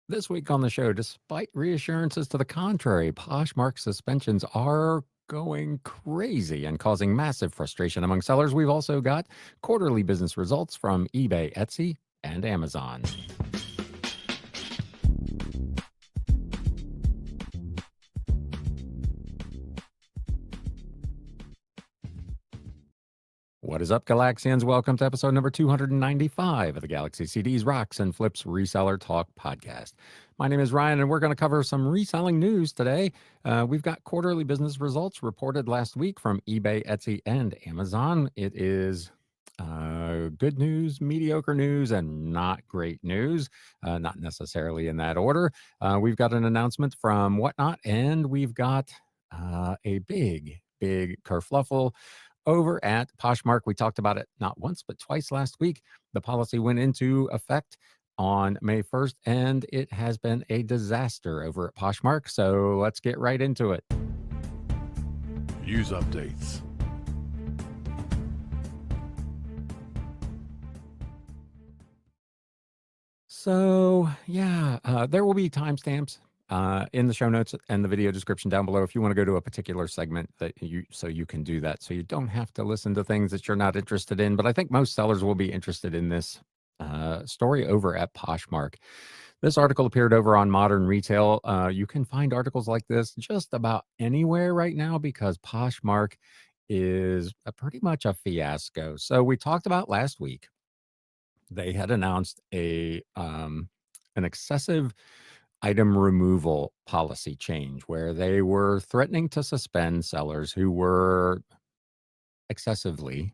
This week on the show, despite reassurances to the contrary, Poshmark suspensions are going crazy and causing massive frustration among sellers. We've also got quarterly business results from eBay, Etsy, and Amazon. What is up, Galaxians? Welcome to episode number 295 of the Galaxy CDs, Rocks, and Flips Reseller Talk podcast. My name is Ryan, and we're going to cover some reselling news today. We've got quarterly business results reported last week from eBay, Etsy, and Amazon. It is good news, mediocre news, and not great news, not necessarily in that order. We've got an announcement from Whatnot, and we've got a big kerfluffle over at Poshmark. We talked about it not once, but twice last week. The policy went into effect on May 1st, and it has been a disaster over at Poshmark. So let's get right into it. Use updates. So, yeah, there will be timestamps in the show notes and the video description down below if you want to go to a particular segment so you can do that. So you don't have to listen to things that you're not interested in. But I think most sellers will be interested in this story over at Poshmark. This article appeared over on Modern Retail. You can find articles like this just about anywhere right now because Poshmark is pretty much a fiasco. So we talked about last week. They had announced an excessive item removal policy change where they were threatening to suspend sellers who were excessively,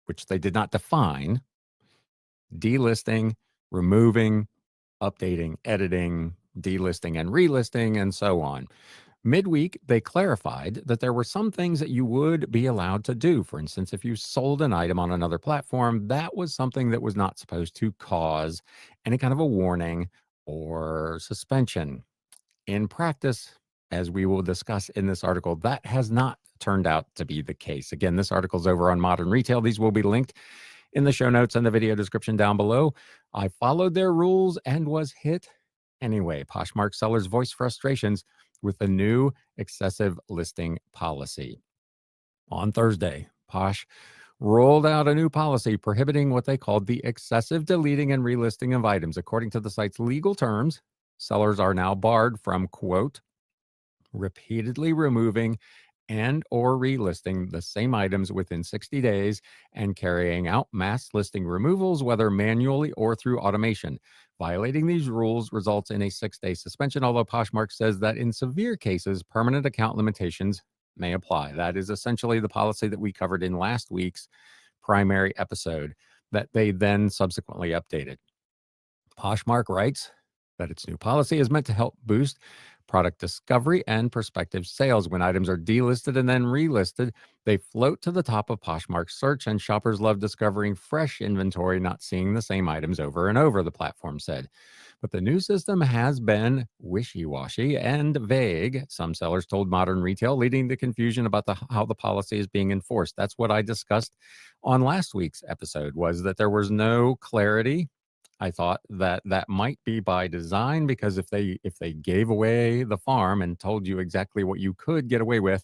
which they did not define, delisting, removing, updating, editing, delisting and relisting, and so on. Midweek, they clarified that there were some things that you would be allowed to do. For instance, if you sold an item on another platform, that was something that was not supposed to cause any kind of a warning or suspension. In practice, as we will discuss in this article, that has not turned out to be the case. Again, this article is over on Modern Retail. These will be linked in the show notes and the video description down below. I followed their rules and was hit anyway. Poshmark sellers voiced frustrations with the new excessive listing policy. On Thursday, Posh rolled out a new policy prohibiting what they called the excessive deleting and relisting of items. According to the site's legal terms, sellers are now barred from, quote, repeatedly removing and or relisting the same items within 60 days and carrying out mass listing removals, whether manually or through automation. Violating these rules results in a 6-day suspension, although Poshmark says that in severe cases, permanent account limitations may apply. That is essentially the policy that we covered in last week's primary episode that they then subsequently updated. Poshmark writes that its new policy is meant to help boost product discovery and prospective sales. When items are delisted and then relisted, they float to the top of Poshmark's search, and shoppers love discovering fresh inventory, not seeing the same items over and over, the platform said. But the new system has been wishy-washy and vague, some sellers told Modern Retail, leading to confusion about how the policy is being enforced. That's what I discussed on last week's episode, was that there was no clarity. I thought that that might be by design, because if they gave away the farm and told you exactly what you could get away with,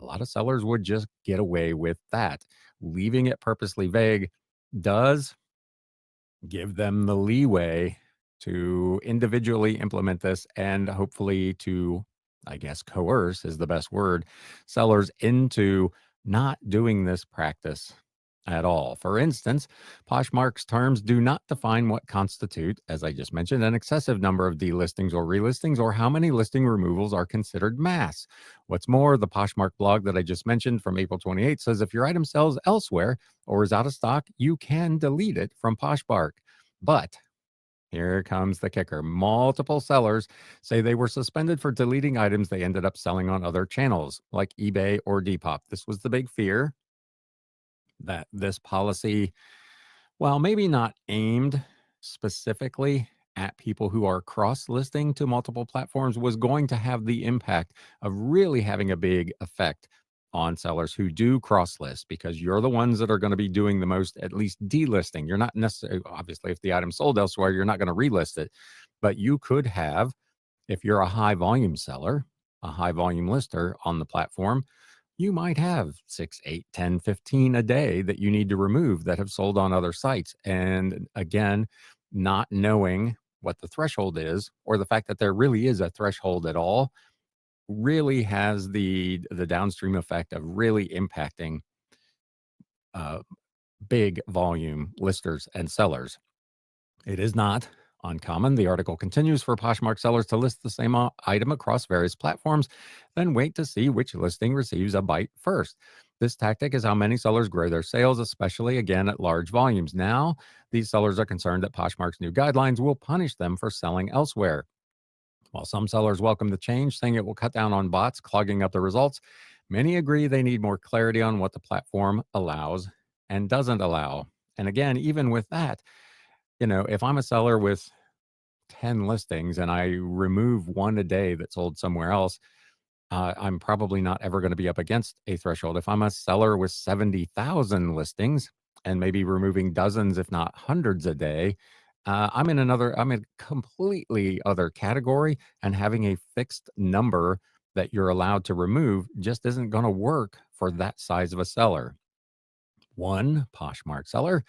a lot of sellers would just get away with that. Leaving it purposely vague does give them the leeway to individually implement this and hopefully to, I guess, coerce is the best word, sellers into not doing this practice at all. For instance, Poshmark's terms do not define what constitute, as I just mentioned, an excessive number of delistings or relistings, or how many listing removals are considered mass. What's more, the Poshmark blog that I just mentioned from April 28th says if your item sells elsewhere or is out of stock, you can delete it from Poshmark. But here comes the kicker. Multiple sellers say they were suspended for deleting items they ended up selling on other channels like eBay or Depop. This was the big fear, that this policy, while maybe not aimed specifically at people who are cross-listing to multiple platforms, was going to have the impact of really having a big effect on sellers who do cross list, because you're the ones that are going to be doing the most, at least delisting. You're not necessarily, obviously, if the item sold elsewhere, you're not going to relist it, but you could have, if you're a high volume seller, a high volume lister on the platform, you might have 6, 8, 10, 15 a day that you need to remove that have sold on other sites. And again, not knowing what the threshold is, or the fact that there really is a threshold at all, really has the downstream effect of really impacting uh, big volume listers and sellers. It is not uncommon, the article continues, for Poshmark sellers to list the same item across various platforms, then wait to see which listing receives a bite first. This tactic is how many sellers grow their sales, especially again at large volumes. Now, these sellers are concerned that Poshmark's new guidelines will punish them for selling elsewhere. While some sellers welcome the change, saying it will cut down on bots clogging up the results, many agree they need more clarity on what the platform allows and doesn't allow. And again, even with that, if I'm a seller with 10 listings and I remove one a day that sold somewhere else, I'm probably not ever going to be up against a threshold. If I'm a seller with 70,000 listings and maybe removing dozens, if not hundreds a day, I'm in a completely other category, and having a fixed number that you're allowed to remove just isn't going to work for that size of a seller. One Poshmark seller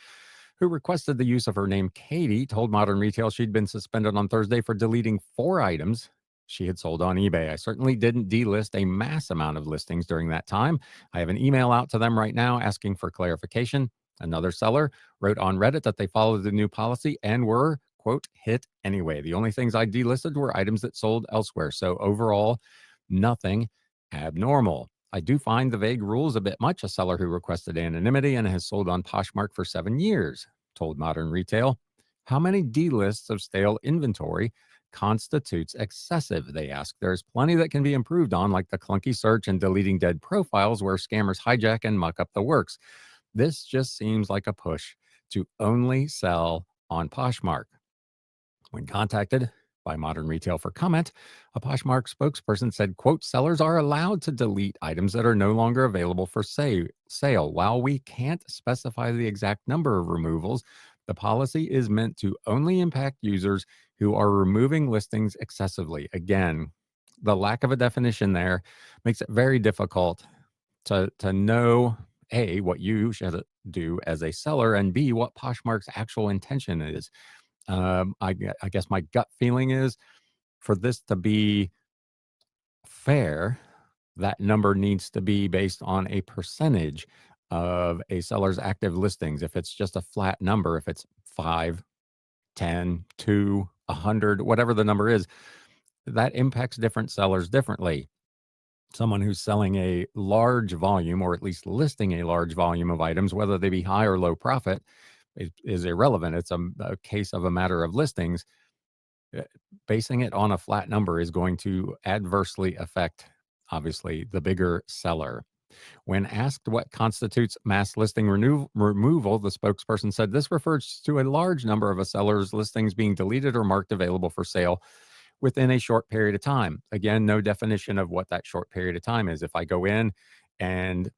who requested the use of her name, Katie, told Modern Retail she'd been suspended on Thursday for deleting 4 items she had sold on eBay. I certainly didn't delist a mass amount of listings during that time. I have an email out to them right now asking for clarification. Another seller wrote on Reddit that they followed the new policy and were, quote, hit anyway. The only things I delisted were items that sold elsewhere. So overall, nothing abnormal. I do find the vague rules a bit much. A seller who requested anonymity and has sold on Poshmark for 7 years told Modern Retail. How many delists of stale inventory constitutes excessive? They asked. There's plenty that can be improved on, like the clunky search and deleting dead profiles where scammers hijack and muck up the works. This just seems like a push to only sell on Poshmark. When contacted by Modern Retail for comment, a Poshmark spokesperson said, quote, sellers are allowed to delete items that are no longer available for sale. While we can't specify the exact number of removals, the policy is meant to only impact users who are removing listings excessively. Again, the lack of a definition there makes it very difficult to know, A, what you should do as a seller, and B, what Poshmark's actual intention is. I guess my gut feeling is, for this to be fair, that number needs to be based on a percentage of a seller's active listings. If it's just a flat number, if it's 5, 10, 2, 100, whatever the number is, that impacts different sellers differently. Someone who's selling a large volume, or at least listing a large volume of items, whether they be high or low profit, is irrelevant. It's a case of a matter of listings. uh, Basing it on a flat number is going to adversely affect, obviously, the bigger seller. When asked what constitutes mass listing removal, the spokesperson said this refers to a large number of a seller's listings being deleted or marked available for sale within a short period of time. Again, no definition of what that short period of time is. If I go in and,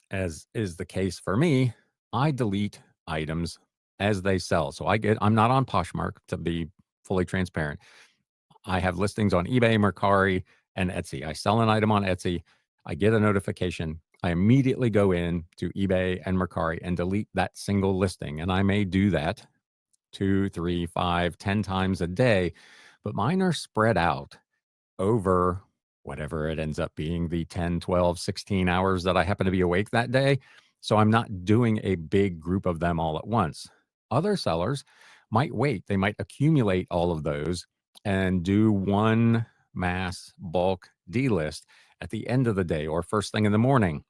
as is the case for me, I delete items as they sell. So I'm not on Poshmark, to be fully transparent. I have listings on eBay, Mercari, and Etsy. I sell an item on Etsy. I get a notification. I immediately go in to eBay and Mercari and delete that single listing. And I may do that 2, 3, 5, 10 times a day, but mine are spread out over whatever it ends up being, the 10, 12, 16 hours that I happen to be awake that day. So I'm not doing a big group of them all at once. Other sellers might wait. They might accumulate all of those and do one mass bulk delist at the end of the day or first thing in the morning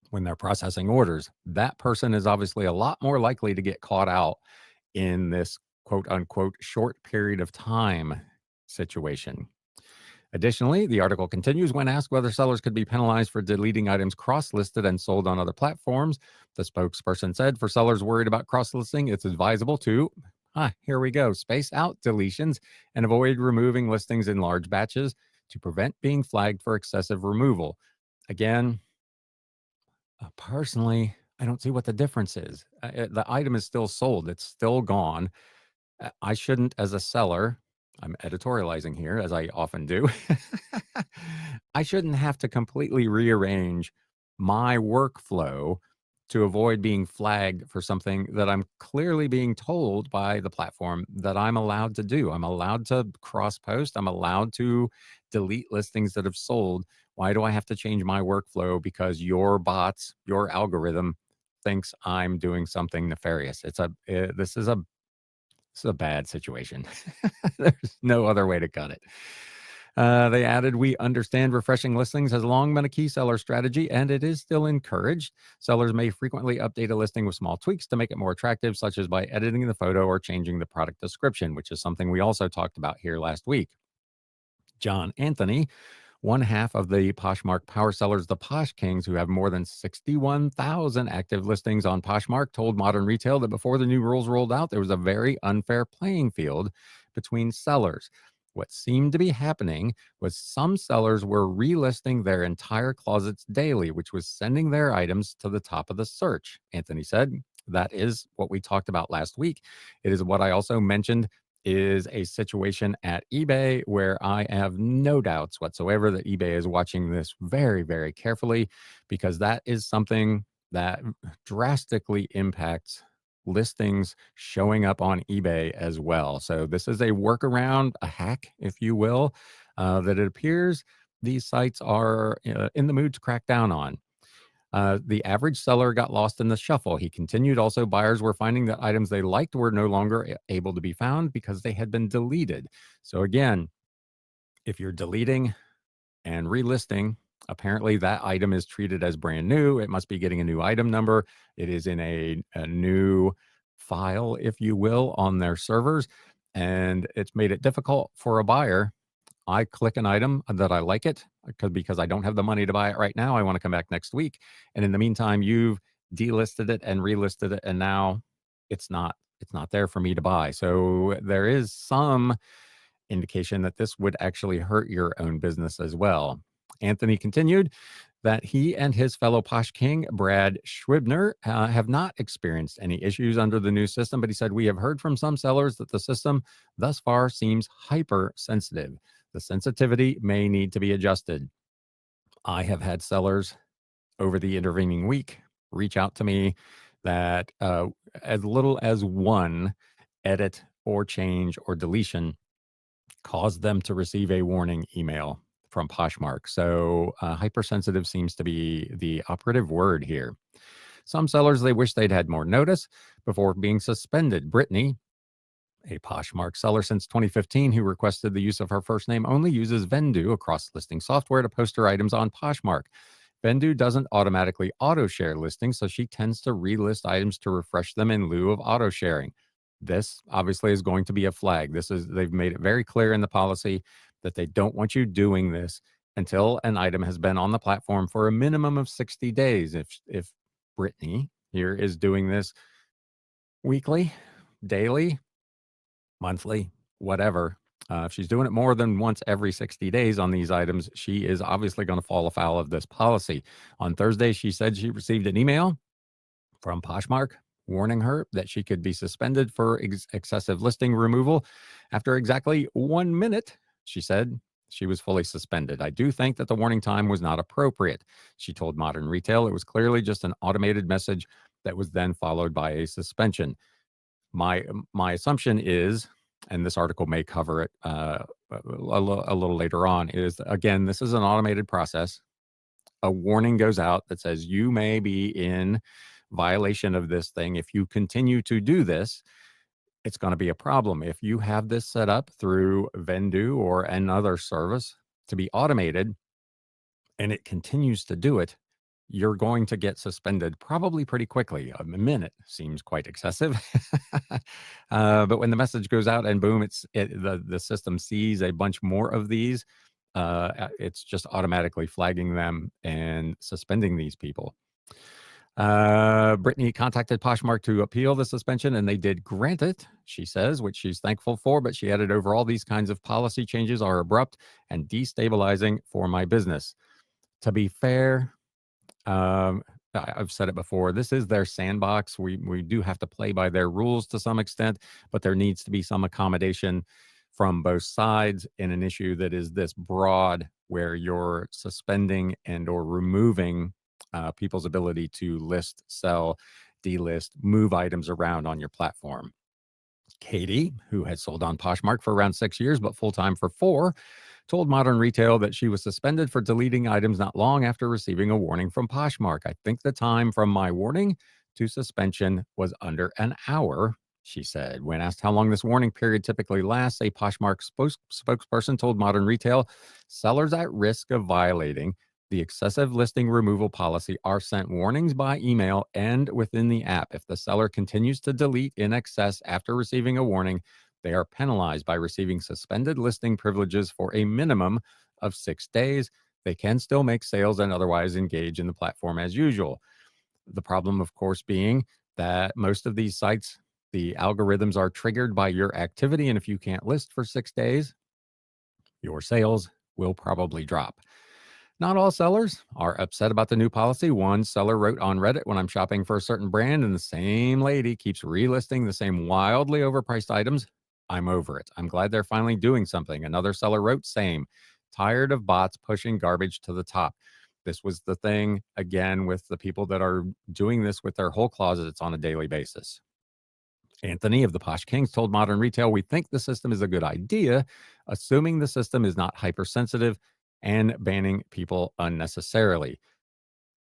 when they're processing orders. That person is obviously a lot more likely to get caught out in this quote unquote short period of time situation. Additionally, the article continues, when asked whether sellers could be penalized for deleting items cross-listed and sold on other platforms, the spokesperson said, for sellers worried about cross-listing, it's advisable to, here we go, space out deletions and avoid removing listings in large batches to prevent being flagged for excessive removal. Again, Personally, I don't see what the difference is. The item is still sold. It's still gone. I shouldn't, as a seller, I'm editorializing here, as I often do. I shouldn't have to completely rearrange my workflow to avoid being flagged for something that I'm clearly being told by the platform that I'm allowed to do. I'm allowed to cross post. I'm allowed to delete listings that have sold. Why do I have to change my workflow because your bots, your algorithm thinks I'm doing something nefarious? This is a bad situation. There's no other way to cut it. They added, we understand refreshing listings has long been a key seller strategy, and it is still encouraged. Sellers may frequently update a listing with small tweaks to make it more attractive, such as by editing the photo or changing the product description, which is something we also talked about here last week. John Anthony, one half of the Poshmark power sellers, the Posh Kings, who have more than 61,000 active listings on Poshmark, told Modern Retail that before the new rules rolled out, there was a very unfair playing field between sellers. What seemed to be happening was some sellers were relisting their entire closets daily, which was sending their items to the top of the search. Anthony said, that is what we talked about last week. It is what I also mentioned is a situation at eBay where I have no doubts whatsoever that eBay is watching this very, very carefully, because that is something that drastically impacts listings showing up on eBay as well. So this is a workaround, a hack, if you will, that it appears these sites are in the mood to crack down on. The average seller got lost in the shuffle. He continued, also, buyers were finding that items they liked were no longer able to be found because they had been deleted. So, again, if you're deleting and relisting, apparently that item is treated as brand new. It must be getting a new item number. It is in a new file, if you will, on their servers. And it's made it difficult for a buyer. I click an item that I like it because I don't have the money to buy it right now. I want to come back next week. And in the meantime, you've delisted it and relisted it, and now it's not there for me to buy. So there is some indication that this would actually hurt your own business as well. Anthony continued that he and his fellow Posh King, Brad Schwibner, have not experienced any issues under the new system, but he said, we have heard from some sellers that the system thus far seems hypersensitive. The sensitivity may need to be adjusted. I have had sellers over the intervening week reach out to me that as little as one edit or change or deletion caused them to receive a warning email from Poshmark. So hypersensitive seems to be the operative word here. Some sellers, they wish they'd had more notice before being suspended. Brittany, a Poshmark seller since 2015 who requested the use of her first name, only uses Vendoo, a cross-listing software, to post her items on Poshmark. Vendoo doesn't automatically auto-share listings, so she tends to relist items to refresh them in lieu of auto-sharing. This obviously is going to be a flag. They've made it very clear in the policy that they don't want you doing this until an item has been on the platform for a minimum of 60 days. If Brittany here is doing this weekly, daily, monthly, whatever. If she's doing it more than once every 60 days on these items, she is obviously going to fall afoul of this policy. On Thursday, she said she received an email from Poshmark warning her that she could be suspended for excessive listing removal. After exactly 1 minute, she said she was fully suspended. I do think that the warning time was not appropriate. She told Modern Retail it was clearly just an automated message that was then followed by a suspension. My assumption is, and this article may cover it a little later on, is, again, this is an automated process. A warning goes out that says you may be in violation of this thing. If you continue to do this, it's going to be a problem. If you have this set up through Vendoo or another service to be automated and it continues to do it, you're going to get suspended probably pretty quickly. A minute seems quite excessive. But when the message goes out and boom, the system sees a bunch more of these, it's just automatically flagging them and suspending these people. Brittany contacted Poshmark to appeal the suspension, and they did grant it, she says, which she's thankful for. But she added, overall, these kinds of policy changes are abrupt and destabilizing for my business. To be fair, I've said it before. This is their sandbox. We do have to play by their rules to some extent, but there needs to be some accommodation from both sides in an issue that is this broad, where you're suspending and or removing people's ability to list, sell, delist, move items around on your platform. Katie, who had sold on Poshmark for around 6 years, but full time for 4, told Modern Retail that she was suspended for deleting items not long after receiving a warning from Poshmark. I think the time from my warning to suspension was under an hour, she said. When asked how long this warning period typically lasts, a Poshmark spokesperson told Modern Retail sellers at risk of violating the excessive listing removal policy are sent warnings by email and within the app. If the seller continues to delete in excess after receiving a warning, they are penalized by receiving suspended listing privileges for a minimum of 6 days. They can still make sales and otherwise engage in the platform as usual. The problem, of course, being that most of these sites, the algorithms are triggered by your activity. And if you can't list for 6 days, your sales will probably drop. Not all sellers are upset about the new policy. One seller wrote on Reddit, when I'm shopping for a certain brand and the same lady keeps relisting the same wildly overpriced items, I'm over it. I'm glad they're finally doing something. Another seller wrote, same. Tired of bots pushing garbage to the top. This was the thing, again, with the people that are doing this with their whole closets on a daily basis. Anthony of the Posh Kings told Modern Retail, we think the system is a good idea, assuming the system is not hypersensitive and banning people unnecessarily.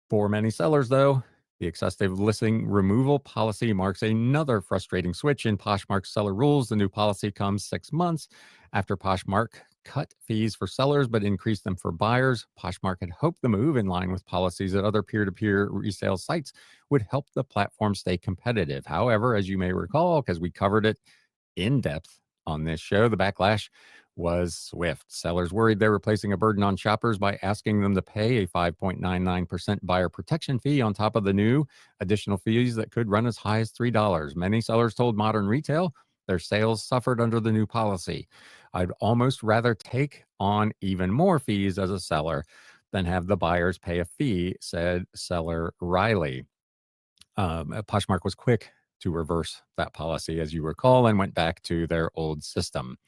For many sellers, though, the excessive listing removal policy marks another frustrating switch in Poshmark's seller rules. The new policy comes 6 months after Poshmark cut fees for sellers but increased them for buyers. Poshmark had hoped the move, in line with policies at other peer-to-peer resale sites, would help the platform stay competitive. However, as you may recall, because we covered it in depth on this show, the backlash was swift. Sellers worried they were placing a burden on shoppers by asking them to pay a 5.99% buyer protection fee on top of the new additional fees that could run as high as $3. Many sellers told Modern Retail their sales suffered under the new policy. I'd almost rather take on even more fees as a seller than have the buyers pay a fee, said seller Riley. Poshmark was quick to reverse that policy, as you recall, and went back to their old system.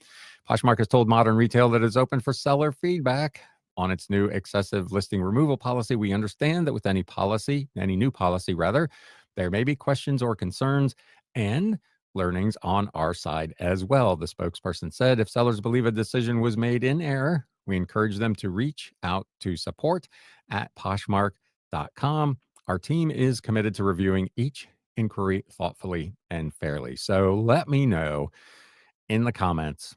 Poshmark has told Modern Retail that it's open for seller feedback on its new excessive listing removal policy. We understand that with any new policy rather, there may be questions or concerns and learnings on our side as well. The spokesperson said, if sellers believe a decision was made in error, we encourage them to reach out to support at Poshmark.com. Our team is committed to reviewing each inquiry thoughtfully and fairly. So let me know in the comments.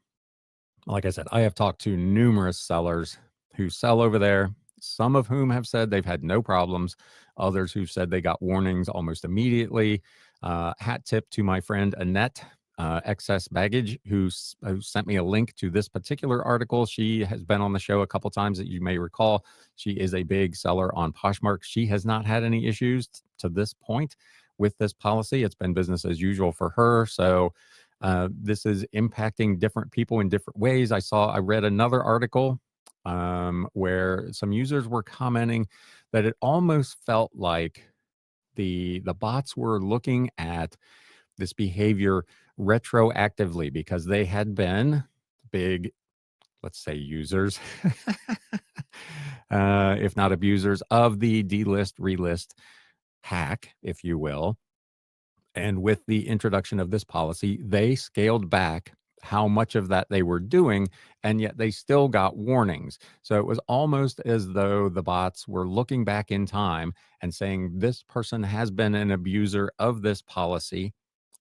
Like I said, I have talked to numerous sellers who sell over there, some of whom have said they've had no problems, others who've said they got warnings almost immediately. Hat tip to my friend Annette, Excess Baggage, who sent me a link to this particular article. She has been on the show a couple times, that you may recall. She is a big seller on Poshmark. She has not had any issues to this point with this policy. It's been business as usual for her. So this is impacting different people in different ways. I read another article where some users were commenting that it almost felt like the bots were looking at this behavior retroactively because they had been big, let's say, users, if not abusers, of the delist relist hack, if you will. And with the introduction of this policy, they scaled back how much of that they were doing, and yet they still got warnings. So it was almost as though the bots were looking back in time and saying, this person has been an abuser of this policy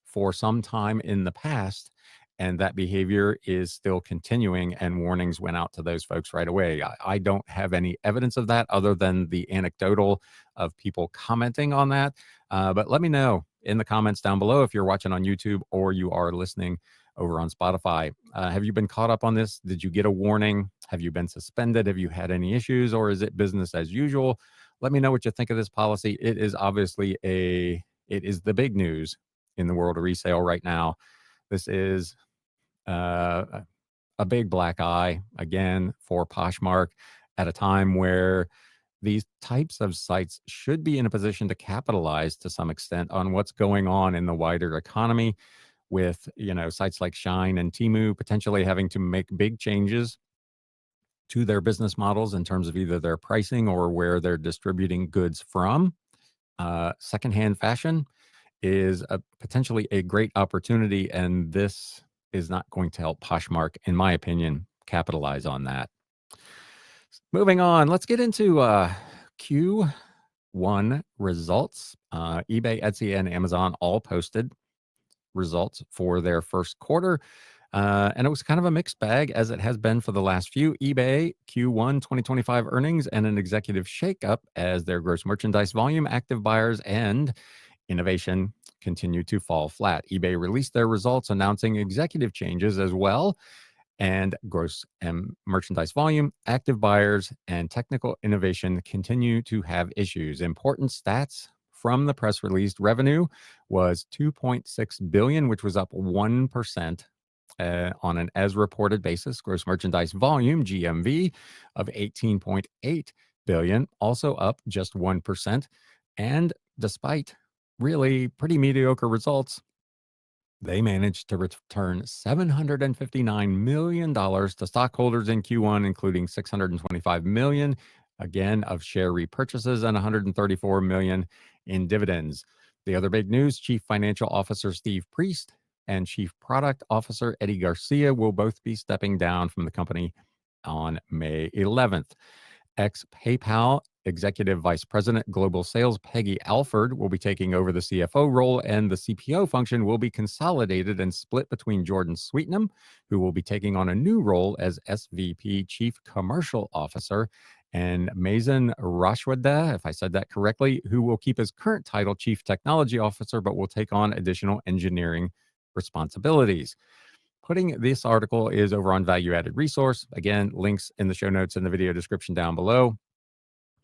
for some time in the past, and that behavior is still continuing, and warnings went out to those folks right away. I don't have any evidence of that other than the anecdotal of people commenting on that. But let me know in the comments down below if you're watching on YouTube or you are listening over on Spotify. Have you been caught up on this? Did you get a warning? Have you been suspended? Have you had any issues, or is it business as usual? Let me know what you think of this policy. It is obviously it is the big news in the world of resale right now. This is uh, a big black eye again for Poshmark at a time where these types of sites should be in a position to capitalize to some extent on what's going on in the wider economy with, sites like Shine and Temu potentially having to make big changes to their business models in terms of either their pricing or where they're distributing goods from. Secondhand fashion is potentially a great opportunity, and this is not going to help Poshmark, in my opinion, capitalize on that. Moving on, let's get into Q1 results. eBay, Etsy, and Amazon all posted results for their first quarter. And it was kind of a mixed bag, as it has been for the last few. eBay Q1 2025 earnings and an executive shakeup as their gross merchandise volume, active buyers, and innovation continue to fall flat. eBay released their results announcing executive changes as well, and gross merchandise volume, active buyers, and technical innovation continue to have issues. Important stats from the press release: revenue was $2.6 billion, which was up 1% on an as reported basis. Gross merchandise volume, GMV, of $18.8 billion, also up just 1%. And despite really pretty mediocre results, they managed to return $759 million to stockholders in Q1, including $625 million, again, of share repurchases and $134 million in dividends. The other big news: Chief Financial Officer Steve Priest and Chief Product Officer Eddie Garcia will both be stepping down from the company on May 11th. Ex-PayPal Executive Vice President Global Sales Peggy Alford will be taking over the CFO role, and the CPO function will be consolidated and split between Jordan Sweetnam, who will be taking on a new role as SVP Chief Commercial Officer, and Mazen Rashwada, if I said that correctly, who will keep his current title Chief Technology Officer, but will take on additional engineering responsibilities. Putting this article is over on Value Added Resource. Again, links in the show notes and the video description down below.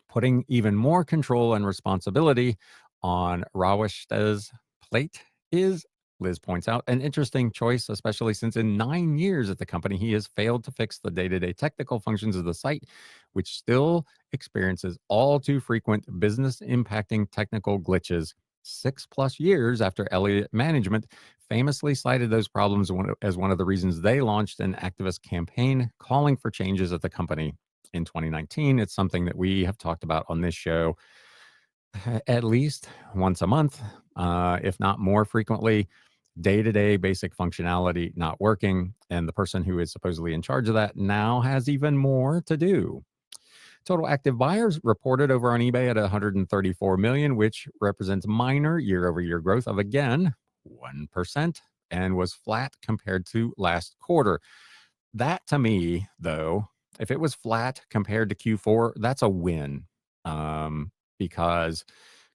Putting even more control and responsibility on Rawishta's plate is, Liz points out, an interesting choice, especially since in 9 years at the company, he has failed to fix the day-to-day technical functions of the site, which still experiences all too frequent business-impacting technical glitches 6+ years after Elliott Management famously cited those problems as one of the reasons they launched an activist campaign calling for changes at the company in 2019. It's something that we have talked about on this show at least once a month, if not more frequently. Day-to-day basic functionality not working, and the person who is supposedly in charge of that now has even more to do. Total active buyers reported over on eBay at 134 million, which represents minor year-over-year growth of, again, 1%, and was flat compared to last quarter. That, to me, though, if it was flat compared to Q4, that's a win, because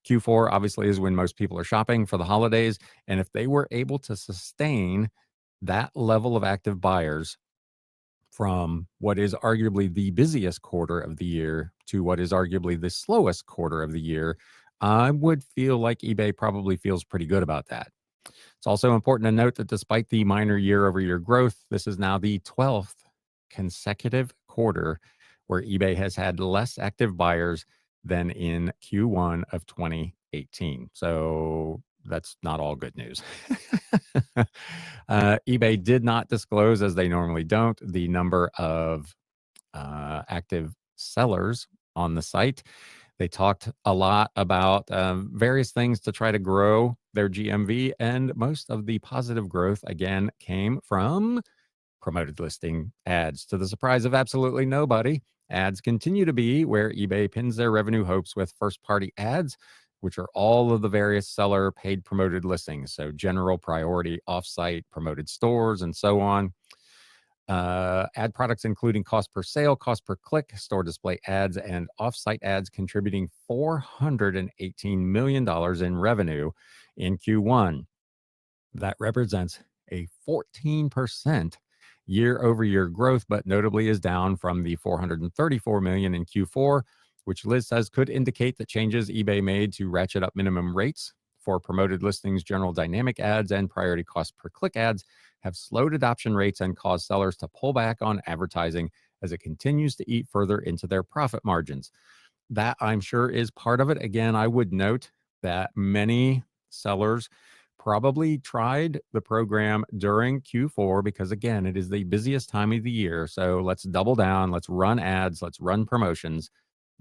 Q4 obviously is when most people are shopping for the holidays, and if they were able to sustain that level of active buyers from what is arguably the busiest quarter of the year to what is arguably the slowest quarter of the year, I would feel like eBay probably feels pretty good about that. It's also important to note that despite the minor year-over-year growth, this is now the 12th consecutive quarter where eBay has had less active buyers than in Q1 of 2018. So that's not all good news. eBay did not disclose, as they normally don't, the number of active sellers on the site. They talked a lot about various things to try to grow their GMV, and most of the positive growth, again, came from promoted listing ads. To the surprise of absolutely nobody, ads continue to be where eBay pins their revenue hopes with first-party ads, which are all of the various seller paid promoted listings. So general, priority, offsite, promoted stores, and so on. Ad products including cost per sale, cost per click, store display ads, and offsite ads contributing $418 million in revenue in Q1. That represents a 14% year-over-year growth, but notably is down from the $434 million in Q4, which Liz says could indicate that changes eBay made to ratchet up minimum rates for promoted listings, general dynamic ads, and priority cost per click ads have slowed adoption rates and caused sellers to pull back on advertising as it continues to eat further into their profit margins. that I'm sure is part of it. Again, I would note that many sellers probably tried the program during Q4 because, again, it is the busiest time of the year. So let's double down, let's run ads, let's run promotions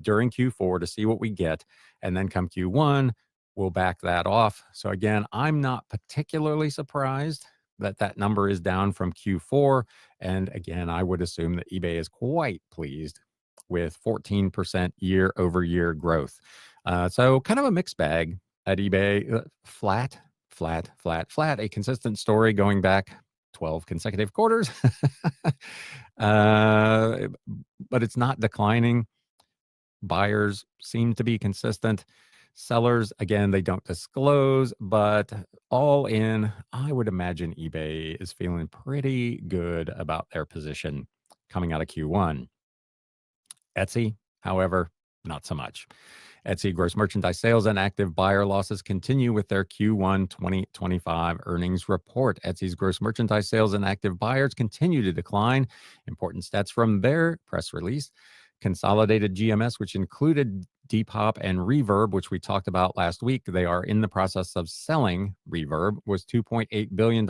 during Q4 to see what we get. And then come Q1, we'll back that off. So again, I'm not particularly surprised that that number is down from Q4. And again, I would assume that eBay is quite pleased with 14% year over year growth. So kind of a mixed bag at eBay. Flat, flat, flat, flat. A consistent story going back 12 consecutive quarters. uh, but it's not declining. Buyers seem to be consistent. Sellers, again, they don't disclose, but all in, I would imagine eBay is feeling pretty good about their position coming out of Q1. Etsy, however, not so much. Etsy gross merchandise sales and active buyer losses continue with their Q1 2025 earnings report. Etsy's gross merchandise sales and active buyers continue to decline. Important stats from their press release. Consolidated GMS, which included Depop and Reverb, which we talked about last week, they are in the process of selling Reverb, was $2.8 billion,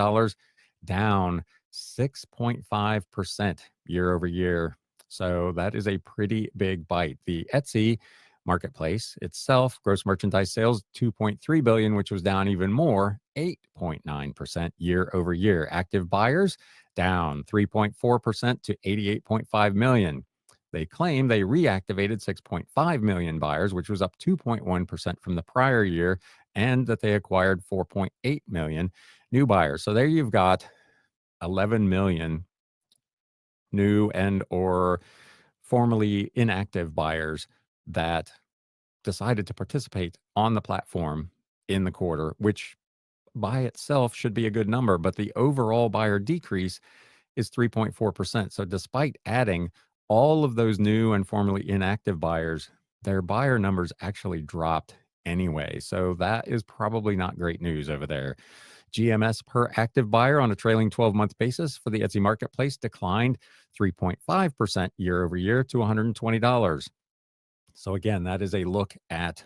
down 6.5% year over year. So that is a pretty big bite. The Etsy marketplace itself, gross merchandise sales 2.3 billion, which was down even more, 8.9% year over year. Active buyers down 3.4% to 88.5 million. They claim they reactivated 6.5 million buyers, which was up 2.1% from the prior year, and that they acquired 4.8 million new buyers. So there you've got 11 million new and or formerly inactive buyers that decided to participate on the platform in the quarter, which by itself should be a good number, but the overall buyer decrease is 3.4%. So despite adding all of those new and formerly inactive buyers, their buyer numbers actually dropped anyway. So that is probably not great news over there. GMS per active buyer on a trailing 12-month basis for the Etsy marketplace declined 3.5% year over year to $120. So again, that is a look at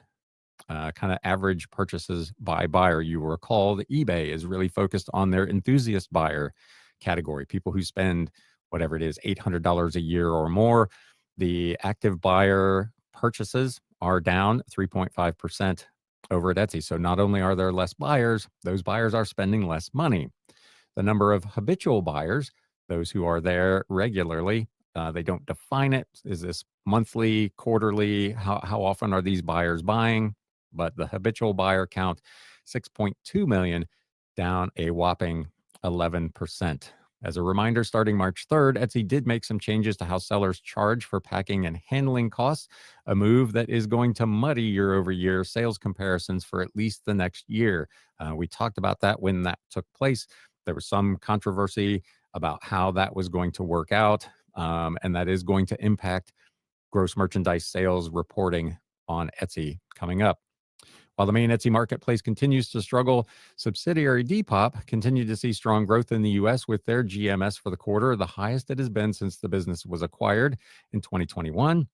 kind of average purchases by buyer. You will recall that eBay is really focused on their enthusiast buyer category, people who spend whatever it is, $800 a year or more. The active buyer purchases are down 3.5% over at Etsy. So not only are there less buyers, those buyers are spending less money. The number of habitual buyers, those who are there regularly, they don't define it. Is this monthly, quarterly? How often are these buyers buying? But the habitual buyer count, 6.2 million, down a whopping 11%. As a reminder, starting March 3rd, Etsy did make some changes to how sellers charge for packing and handling costs, a move that is going to muddy year over year sales comparisons for at least the next year. We talked about that when that took place. There was some controversy about how that was going to work out, and that is going to impact gross merchandise sales reporting on Etsy coming up. While the main Etsy marketplace continues to struggle, subsidiary Depop continued to see strong growth in the U.S. with their GMS for the quarter, the highest it has been since the business was acquired in 2021.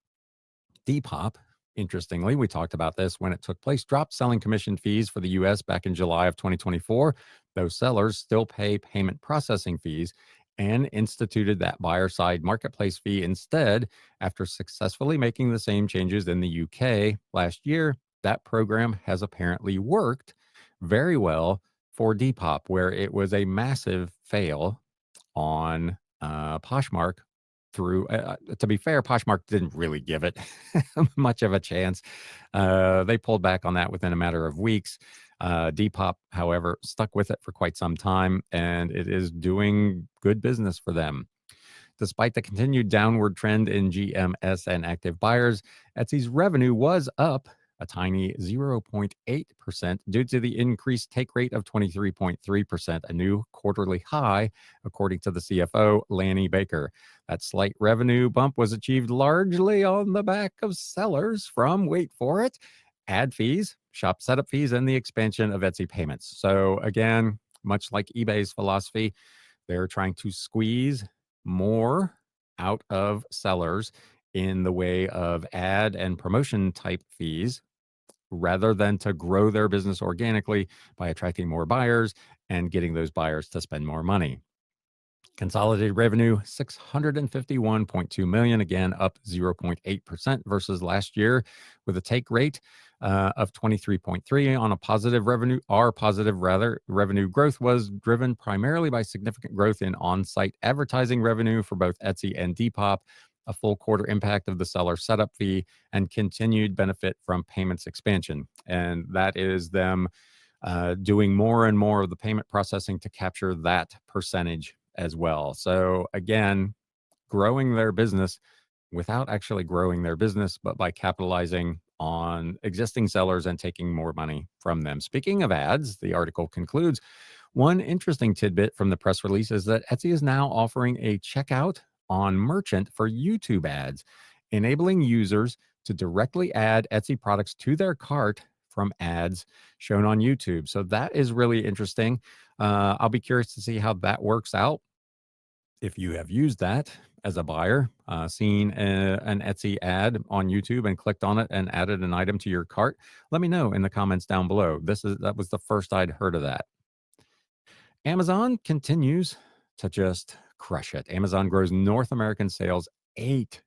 Depop, interestingly, we talked about this when it took place, dropped selling commission fees for the U.S. back in July of 2024. Those sellers still pay payment processing fees and instituted that buyer side marketplace fee instead after successfully making the same changes in the UK last year. That program has apparently worked very well for Depop, where it was a massive fail on Poshmark. Through, to be fair, Poshmark didn't really give it much of a chance. They pulled back on that within a matter of weeks. Depop, however, stuck with it for quite some time, and it is doing good business for them. Despite the continued downward trend in GMS and active buyers, Etsy's revenue was up a tiny 0.8% due to the increased take rate of 23.3%, a new quarterly high, according to the CFO, Lanny Baker. That slight revenue bump was achieved largely on the back of sellers from, wait for it, ad fees, shop setup fees, and the expansion of Etsy payments. So again, much like eBay's philosophy, they're trying to squeeze more out of sellers in the way of ad and promotion type fees rather than to grow their business organically by attracting more buyers and getting those buyers to spend more money. Consolidated revenue, 651.2 million, again up 0.8% versus last year, with a take rate of 23.3 on a positive revenue. Our positive revenue growth was driven primarily by significant growth in on-site advertising revenue for both Etsy and Depop, a full quarter impact of the seller setup fee, and continued benefit from payments expansion. And that is them doing more and more of the payment processing to capture that percentage as well. So again, growing their business without actually growing their business, but by capitalizing on existing sellers and taking more money from them. Speaking of ads, the article concludes, one interesting tidbit from the press release is that Etsy is now offering a checkout on merchant for YouTube ads, enabling users to directly add Etsy products to their cart from ads shown on YouTube. So that is really interesting. I'll be curious to see how that works out. If you have used that as a buyer, seen an Etsy ad on YouTube and clicked on it and added an item to your cart, let me know in the comments down below. That was the first I'd heard of that. Amazon continues to just crush it. Amazon grows North American sales 8%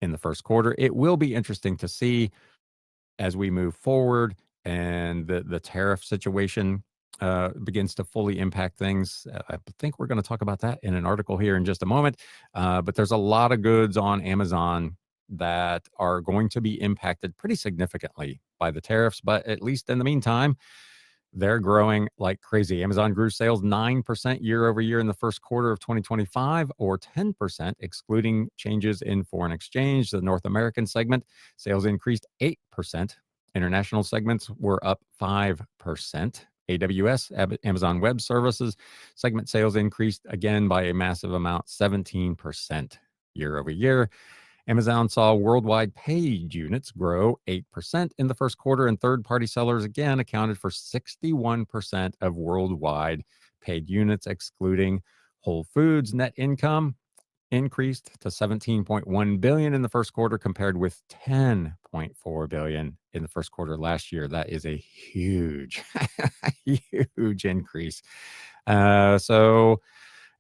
in the first quarter. It will be interesting to see as we move forward and the tariff situation begins to fully impact things. I think we're going to talk about that in an article here in just a moment. But there's a lot of goods on Amazon that are going to be impacted pretty significantly by the tariffs. But at least in the meantime, they're growing like crazy. Amazon grew sales 9% year over year in the first quarter of 2025, or 10% excluding changes in foreign exchange. The North American segment sales increased 8%. International segments were up 5%. AWS, Amazon Web Services segment sales increased again by a massive amount, 17% year over year. Amazon saw worldwide paid units grow 8% in the first quarter, and third-party sellers again accounted for 61% of worldwide paid units, excluding Whole Foods. Net income increased to 17.1 billion in the first quarter, compared with 10.4 billion in the first quarter last year. That is a huge, huge increase. So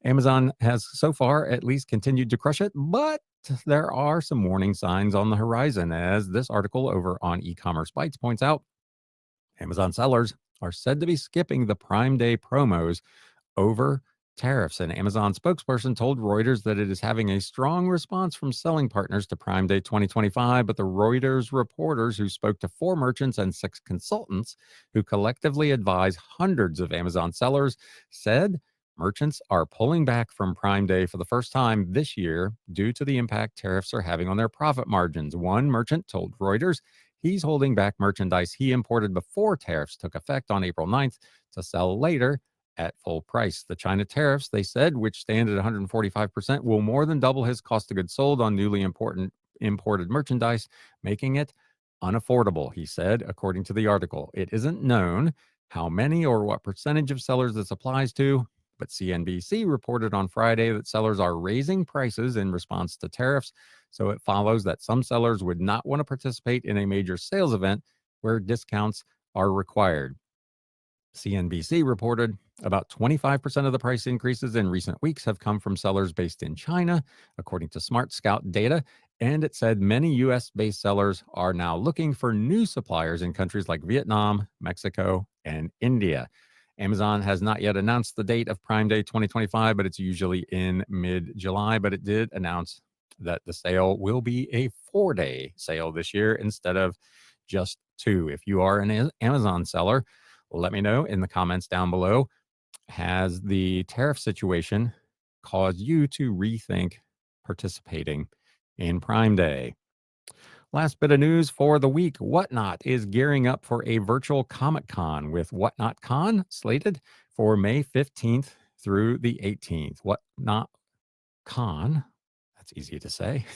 Amazon has so far at least continued to crush it, but there are some warning signs on the horizon. As this article over on e-commerce Bytes points out, Amazon sellers are said to be skipping the Prime Day promos over tariffs. An Amazon spokesperson told Reuters that it is having a strong response from selling partners to Prime Day 2025, but the Reuters reporters, who spoke to 4 merchants and 6 consultants who collectively advise hundreds of Amazon sellers, said merchants are pulling back from Prime Day for the first time this year due to the impact tariffs are having on their profit margins. One merchant told Reuters he's holding back merchandise he imported before tariffs took effect on April 9th to sell later at full price. The China tariffs, they said, which stand at 145%, will more than double his cost of goods sold on newly imported merchandise, making it unaffordable, he said, according to the article. It isn't known how many or what percentage of sellers this applies to, but CNBC reported on Friday that sellers are raising prices in response to tariffs, so it follows that some sellers would not want to participate in a major sales event where discounts are required. CNBC reported about 25% of the price increases in recent weeks have come from sellers based in China, according to Smart Scout data. And it said many US-based sellers are now looking for new suppliers in countries like Vietnam, Mexico, and India. Amazon has not yet announced the date of Prime Day 2025, but it's usually in mid-July. But it did announce that the sale will be a 4-day sale this year instead of just 2. If you are an Amazon seller, let me know in the comments down below. Has the tariff situation caused you to rethink participating in Prime Day? Last bit of news for the week. Whatnot is gearing up for a virtual Comic-Con, with Whatnotcon slated for May 15th through the 18th. Whatnotcon, that's easy to say,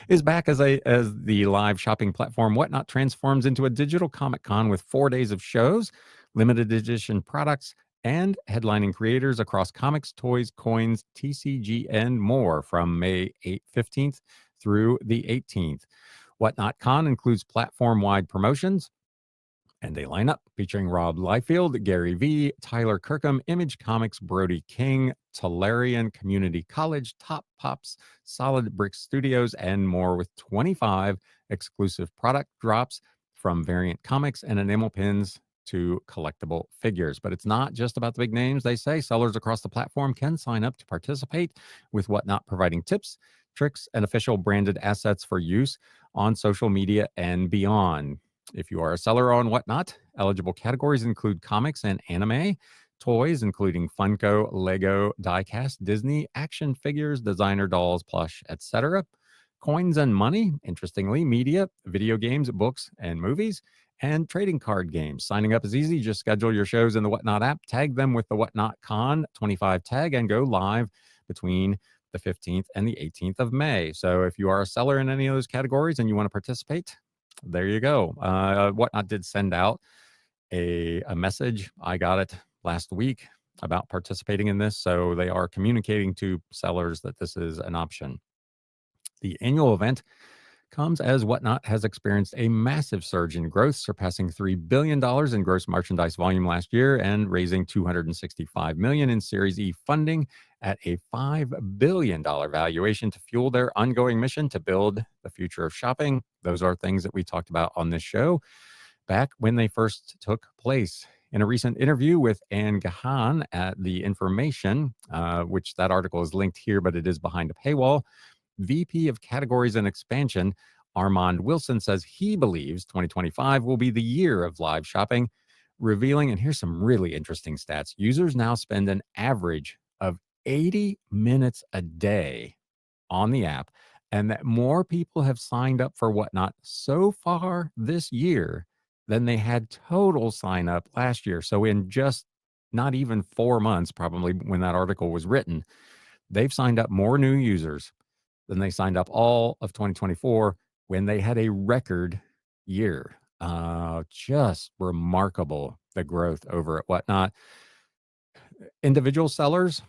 is back as the live shopping platform. Whatnot transforms into a digital Comic-Con with 4 days of shows, limited edition products, and headlining creators across comics, toys, coins, TCG, and more from May 15th through the 18th. Whatnotcon includes platform-wide promotions and a lineup featuring Rob Liefeld, Gary V, Tyler Kirkham, Image Comics, Brody King, Tolarian Community College, Top Pops, Solid Brick Studios, and more, with 25 exclusive product drops from variant comics and enamel pins to collectible figures. But it's not just about the big names. They say sellers across the platform can sign up to participate, with Whatnot providing tips, tricks, and official branded assets for use on social media and beyond. If you are a seller on Whatnot, eligible categories include comics and anime, toys, including Funko, Lego, diecast, Disney, action figures, designer dolls, plush, etc. Coins and money, interestingly, media, video games, books, and movies, and trading card games. Signing up is easy. Just schedule your shows in the Whatnot app, tag them with the Whatnotcon 25 tag, and go live between the 15th and the 18th of May. So if you are a seller in any of those categories and you want to participate, there you go. Whatnot did send out a message. I got it last week about participating in this. So they are communicating to sellers that this is an option. The annual event comes as Whatnot has experienced a massive surge in growth, surpassing $3 billion in gross merchandise volume last year and raising $265 million in Series E funding at a $5 billion valuation to fuel their ongoing mission to build the future of shopping. Those are things that we talked about on this show back when they first took place. In a recent interview with Anne Gahan at The Information, which that article is linked here, but it is behind a paywall, VP of Categories and Expansion, Armand Wilson, says he believes 2025 will be the year of live shopping, revealing, and here's some really interesting stats, users now spend an average of 80 minutes a day on the app, and that more people have signed up for Whatnot so far this year than they had total sign up last year. So in just not even 4 months, probably when that article was written, they've signed up more new users than they signed up all of 2024 when they had a record year. Just remarkable, the growth over at Whatnot. Individual sellers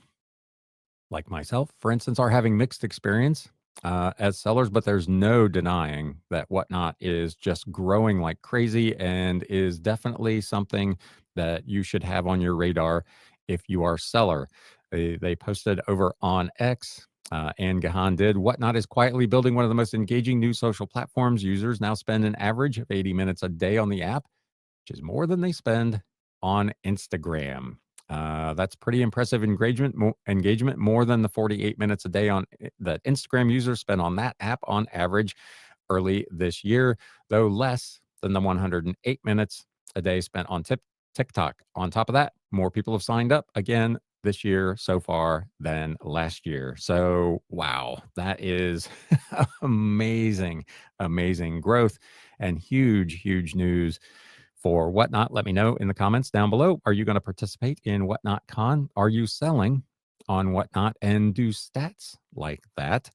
like myself, for instance, are having mixed experience as sellers, but there's no denying that Whatnot is just growing like crazy and is definitely something that you should have on your radar if you are a seller. They posted over on X, and Gahan did, Whatnot is quietly building one of the most engaging new social platforms. Users now spend an average of 80 minutes a day on the app, which is more than they spend on Instagram. That's pretty impressive engagement, more than the 48 minutes a day on that Instagram users spend on that app on average early this year, though less than the 108 minutes a day spent on TikTok. On top of that, more people have signed up again this year so far than last year. So, wow, that is amazing, amazing growth and huge, huge news for Whatnot. Let me know in the comments down below. Are you going to participate in Whatnotcon? Are you selling on Whatnot, and do stats like that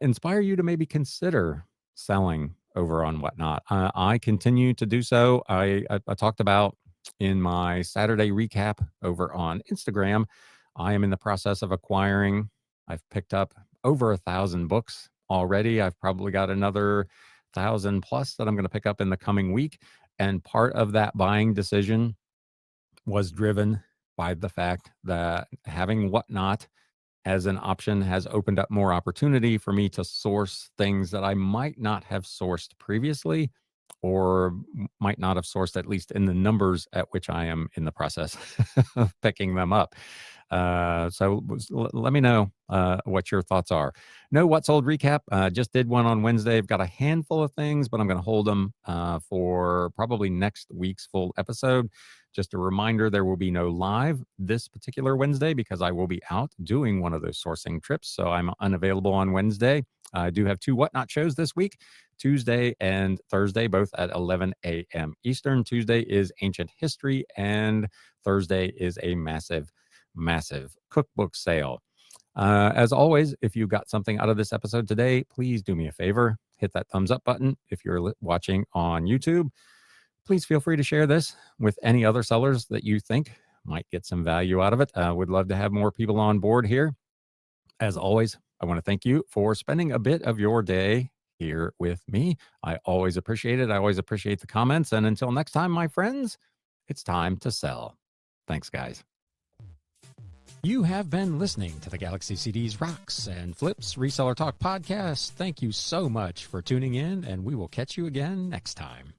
inspire you to maybe consider selling over on Whatnot? I continue to do so. I talked about in my Saturday recap over on Instagram, I am in the process of acquiring. I've picked up over 1,000 books already. I've probably got another 1,000 plus that I'm going to pick up in the coming week. And part of that buying decision was driven by the fact that having Whatnot as an option has opened up more opportunity for me to source things that I might not have sourced previously, or might not have sourced, at least in the numbers at which I am in the process of picking them up. Let me know what your thoughts are. No What's Old recap. Just did one on Wednesday. I've got a handful of things, but I'm going to hold them for probably next week's full episode. Just a reminder, there will be no live this particular Wednesday because I will be out doing one of those sourcing trips. So I'm unavailable on Wednesday. I do have 2 Whatnot shows this week, Tuesday and Thursday, both at 11 a.m. Eastern. Tuesday is ancient history, and Thursday is a massive cookbook sale. As always, if you got something out of this episode today, please do me a favor, hit that thumbs up button. If you're watching on YouTube, please feel free to share this with any other sellers that you think might get some value out of it. Would love to have more people on board here. As always, I want to thank you for spending a bit of your day here with me. I always appreciate it. I always appreciate the comments. And until next time, my friends, it's time to sell. Thanks, guys. You have been listening to the Galaxy CDs Rocks and Flips Reseller Talk podcast. Thank you so much for tuning in, and we will catch you again next time.